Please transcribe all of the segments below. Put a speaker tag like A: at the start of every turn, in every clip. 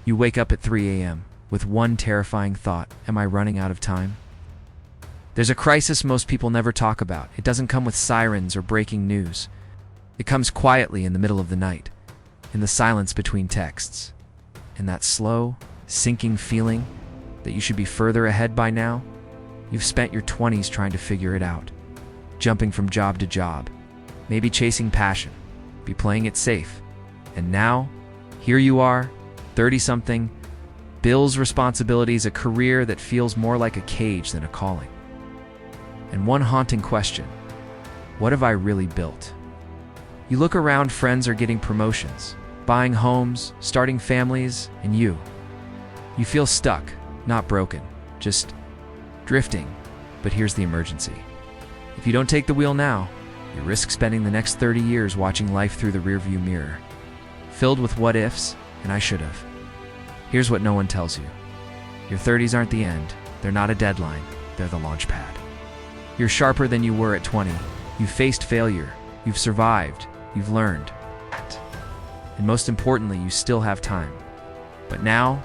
A: You wake up at 3 a.m. with one terrifying thought: am I running out of time? There's a crisis most people never talk about. It doesn't come with sirens or breaking news. It comes quietly in the middle of the night, in the silence between texts, in that slow, sinking feeling that you should be further ahead by now. You've spent your 20s trying to figure it out, jumping from job to job, maybe chasing passion, be playing it safe. And now, here you are, 30-something, bills, responsibilities, a career that feels more like a cage than a calling. And one haunting question: what have I really built? You look around, friends are getting promotions, buying homes, starting families, and you feel stuck, not broken, just drifting. But here's the emergency. If you don't take the wheel now, you risk spending the next 30 years watching life through the rearview mirror, filled with what ifs and I should have. Here's what no one tells you. Your 30s aren't the end. They're not a deadline. They're the launch pad. You're sharper than you were at 20. You've faced failure. You've survived. You've learned. And most importantly, you still have time. But now,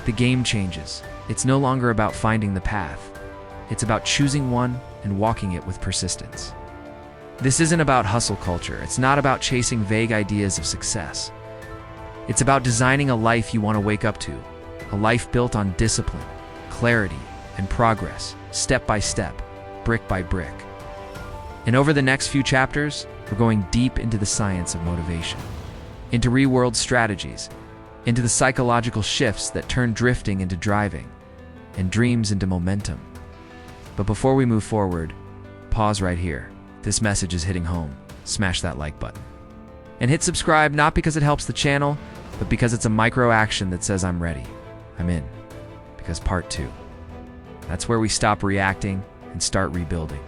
A: the game changes. It's no longer about finding the path. It's about choosing one and walking it with persistence. This isn't about hustle culture. It's not about chasing vague ideas of success. It's about designing a life you want to wake up to, a life built on discipline, clarity, and progress, step by step, brick by brick. And over the next few chapters, we're going deep into the science of motivation, into real-world strategies, into the psychological shifts that turn drifting into driving, and dreams into momentum. But before we move forward, pause right here. This message is hitting home. Smash that like button. And hit subscribe, not because it helps the channel, but because it's a micro action that says I'm ready. I'm in. Because part 2. That's where we stop reacting and start rebuilding.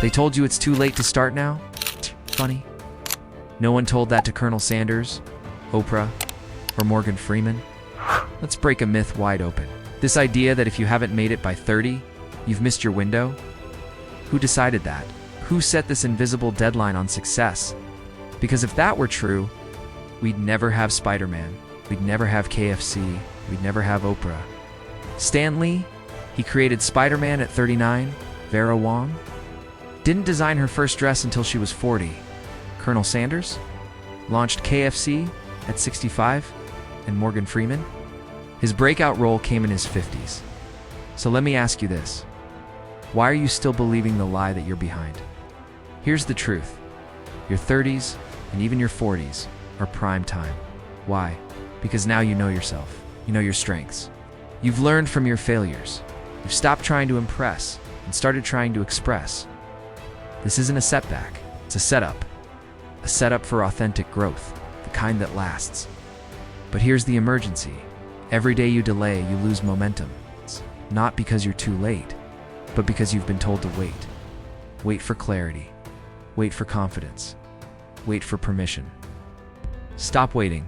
A: They told you it's too late to start now? Funny. No one told that to Colonel Sanders, Oprah, or Morgan Freeman. Let's break a myth wide open. This idea that if you haven't made it by 30, you've missed your window? Who decided that? Who set this invisible deadline on success? Because if that were true, we'd never have Spider-Man, we'd never have KFC, we'd never have Oprah. Stan Lee, he created Spider-Man at 39. Vera Wang didn't design her first dress until she was 40. Colonel Sanders launched KFC at 65. And Morgan Freeman, his breakout role came in his 50s. So let me ask you this. Why are you still believing the lie that you're behind? Here's the truth. Your 30s and even your 40s are prime time. Why? Because now you know yourself. You know your strengths. You've learned from your failures. You've stopped trying to impress and started trying to express. This isn't a setback. It's a setup. A setup for authentic growth, the kind that lasts. But here's the emergency. Every day you delay, you lose momentum. It's not because you're too late, but because you've been told to wait. Wait for clarity. Wait for confidence. Wait for permission. Stop waiting.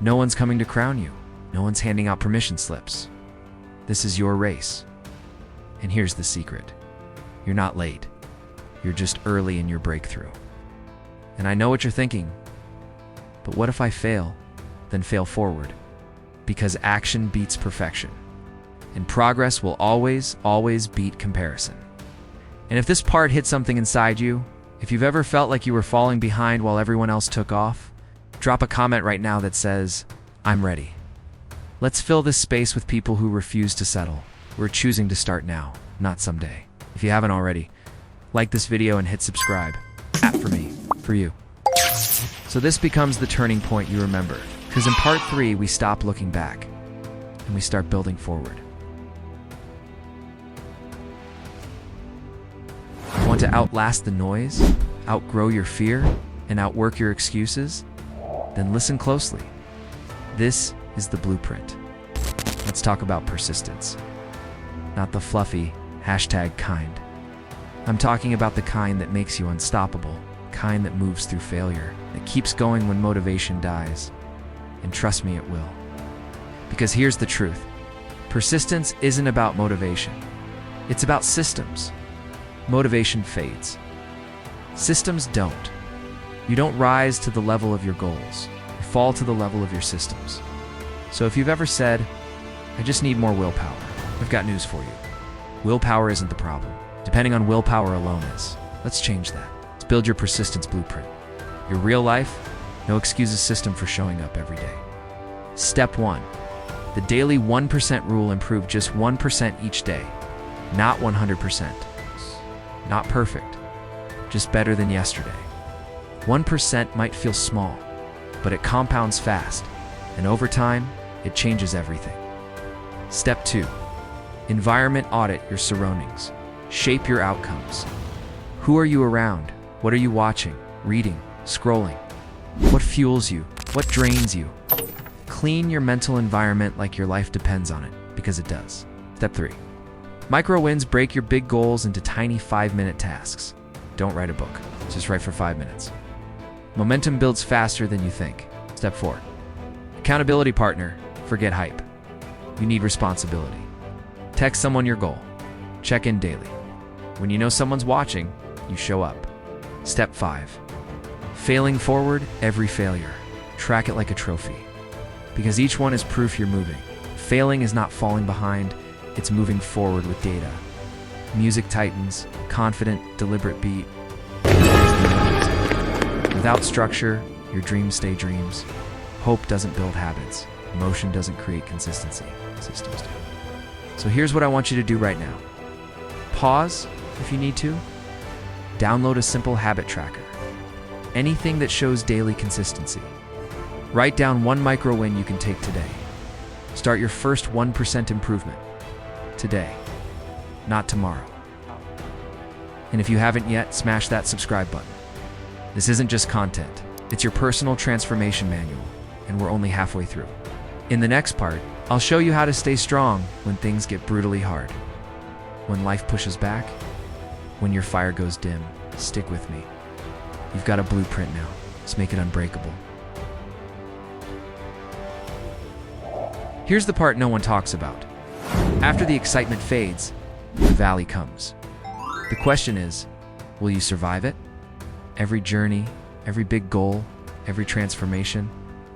A: No one's coming to crown you. No one's handing out permission slips. This is your race. And here's the secret. You're not late. You're just early in your breakthrough. And I know what you're thinking. But what if I fail? Then fail forward. Because action beats perfection. And progress will always, always beat comparison. And if this part hit something inside you, if you've ever felt like you were falling behind while everyone else took off, drop a comment right now that says, I'm ready. Let's fill this space with people who refuse to settle. We're choosing to start now, not someday. If you haven't already, like this video and hit subscribe. For me, for you. So this becomes the turning point you remember. Because in part 3, we stop looking back and we start building forward. Want to outlast the noise, outgrow your fear, and outwork your excuses? Then listen closely. This is the blueprint. Let's talk about persistence. Not the fluffy #kind. I'm talking about the kind that makes you unstoppable, kind that moves through failure, that keeps going when motivation dies. And trust me, it will. Because here's the truth. Persistence isn't about motivation. It's about systems. Motivation fades. Systems don't. You don't rise to the level of your goals. You fall to the level of your systems. So if you've ever said, I just need more willpower, I've got news for you. Willpower isn't the problem. Depending on willpower alone is. Let's change that. Let's build your persistence blueprint. Your real life, no excuses system for showing up every day. Step 1. The daily 1% rule. Improve just 1% each day. Not 100%. Not perfect. Just better than yesterday. 1% might feel small, but it compounds fast, and over time, it changes everything. Step 2. Environment. Audit your surroundings. Shape your outcomes. Who are you around? What are you watching, reading, scrolling? What fuels you? What drains you? Clean your mental environment like your life depends on it, because it does. Step 3. Micro wins. Break your big goals into tiny 5-minute tasks. Don't write a book. Just write for 5 minutes. Momentum builds faster than you think. Step 4. Accountability partner. Forget hype. You need responsibility. Text someone your goal. Check in daily. When you know someone's watching, you show up. Step 5. Failing forward. Every failure. Track it like a trophy. Because each one is proof you're moving. Failing is not falling behind, it's moving forward with data. Music tightens, confident, deliberate beat. Without structure, your dreams stay dreams. Hope doesn't build habits. Motion doesn't create consistency. Systems do. So here's what I want you to do right now. Pause if you need to. Download a simple habit tracker. Anything that shows daily consistency. Write down one micro win you can take today. Start your first 1% improvement. Today, not tomorrow. And if you haven't yet, smash that subscribe button. This isn't just content. It's your personal transformation manual, and we're only halfway through. In the next part, I'll show you how to stay strong when things get brutally hard. When life pushes back, when your fire goes dim, stick with me. You've got a blueprint now. Let's make it unbreakable. Here's the part no one talks about. After the excitement fades, the valley comes. The question is, will you survive it? Every journey, every big goal, every transformation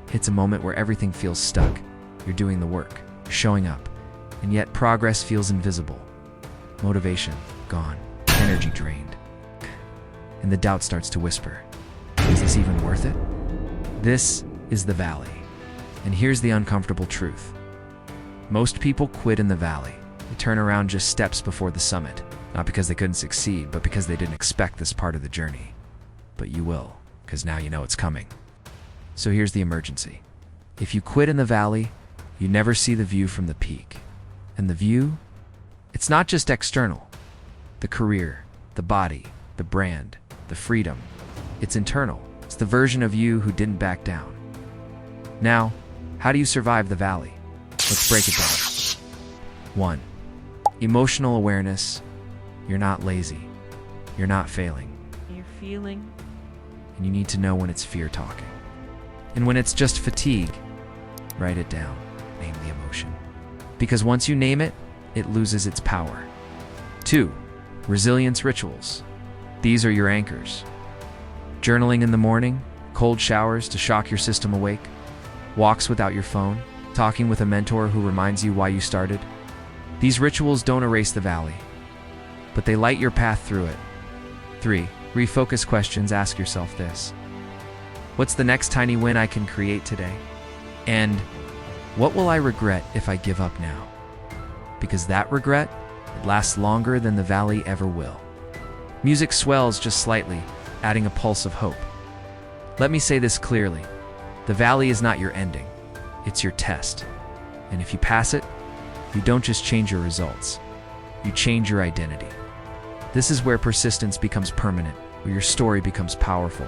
A: hits a moment where everything feels stuck. You're doing the work, showing up, and yet progress feels invisible. Motivation gone, energy drained. And the doubt starts to whisper, is this even worth it? This is the valley. And here's the uncomfortable truth. Most people quit in the valley. They turn around just steps before the summit, not because they couldn't succeed, but because they didn't expect this part of the journey. But you will, because now you know it's coming. So here's the emergency. If you quit in the valley, you never see the view from the peak. And the view? It's not just external. The career, the body, the brand, the freedom. It's internal. It's the version of you who didn't back down. Now, how do you survive the valley? Let's break it down. 1. Emotional awareness. You're not lazy. You're not failing.
B: You're feeling.
A: And you need to know when it's fear talking. And when it's just fatigue, write it down. Name the emotion. Because once you name it, it loses its power. 2. Resilience rituals. These are your anchors. Journaling in the morning, cold showers to shock your system awake, walks without your phone, talking with a mentor who reminds you why you started. These rituals don't erase the valley, but they light your path through it. 3. Refocus questions. Ask yourself this. What's the next tiny win I can create today? And what will I regret if I give up now? Because that regret, it lasts longer than the valley ever will. Music swells just slightly, adding a pulse of hope. Let me say this clearly. The valley is not your ending. It's your test. And if you pass it, you don't just change your results. You change your identity. This is where persistence becomes permanent, where your story becomes powerful,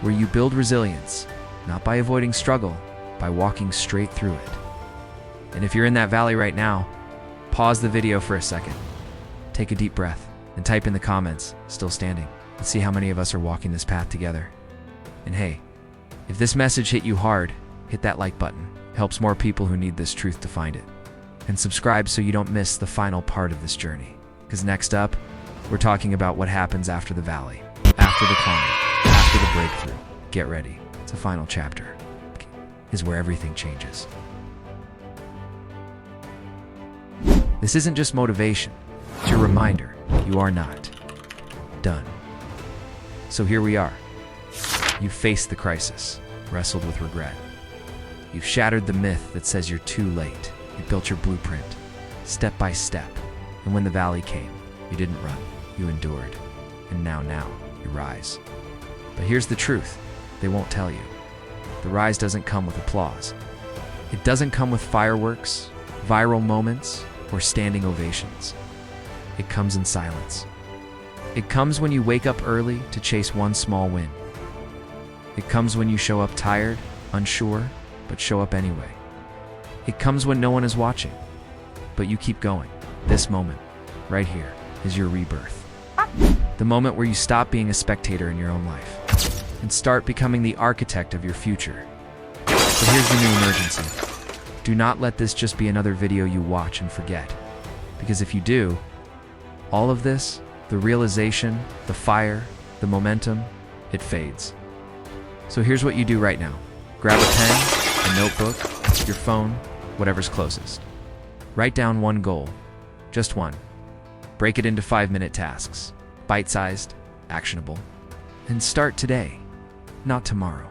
A: where you build resilience, not by avoiding struggle, by walking straight through it. And if you're in that valley right now, pause the video for a second. Take a deep breath and type in the comments, still standing. Let's see how many of us are walking this path together. And hey, if this message hit you hard, hit that like button. It helps more people who need this truth to find it. And subscribe so you don't miss the final part of this journey. Because next up, we're talking about what happens after the valley, after the climb, after the breakthrough. Get ready. It's a final chapter. is where everything changes. This isn't just motivation, it's your reminder you are not done. So here we are. You've faced the crisis, wrestled with regret. You've shattered the myth that says you're too late. You built your blueprint, step by step. And when the valley came, you didn't run, you endured. And now, you rise. But here's the truth, they won't tell you. The rise doesn't come with applause. It doesn't come with fireworks, viral moments, or standing ovations. It comes in silence. It comes when you wake up early to chase one small win. It comes when you show up tired, unsure, but show up anyway. It comes when no one is watching, but you keep going. This moment, right here, is your rebirth. The moment where you stop being a spectator in your own life and start becoming the architect of your future. But here's the new emergency. Do not let this just be another video you watch and forget. Because if you do, all of this, the realization, the fire, the momentum, it fades. So here's what you do right now. Grab a pen, a notebook, your phone, whatever's closest. Write down one goal, just one. Break it into 5-minute tasks, bite-sized, actionable. And start today, not tomorrow,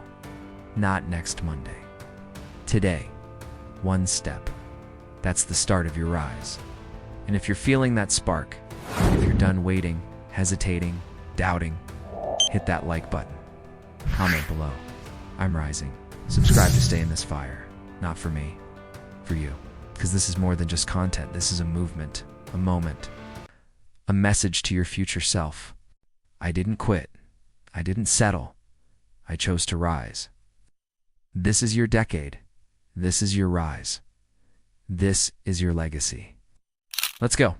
A: not next Monday. Today, one step. That's the start of your rise. And if you're feeling that spark, if you're done waiting, hesitating, doubting, hit that like button. Comment below. I'm rising. Subscribe to stay in this fire. Not for me, for you. Because this is more than just content. This is a movement, a moment, a message to your future self. I didn't quit. I didn't settle. I chose to rise. This is your decade. This is your rise. This is your legacy. Let's go.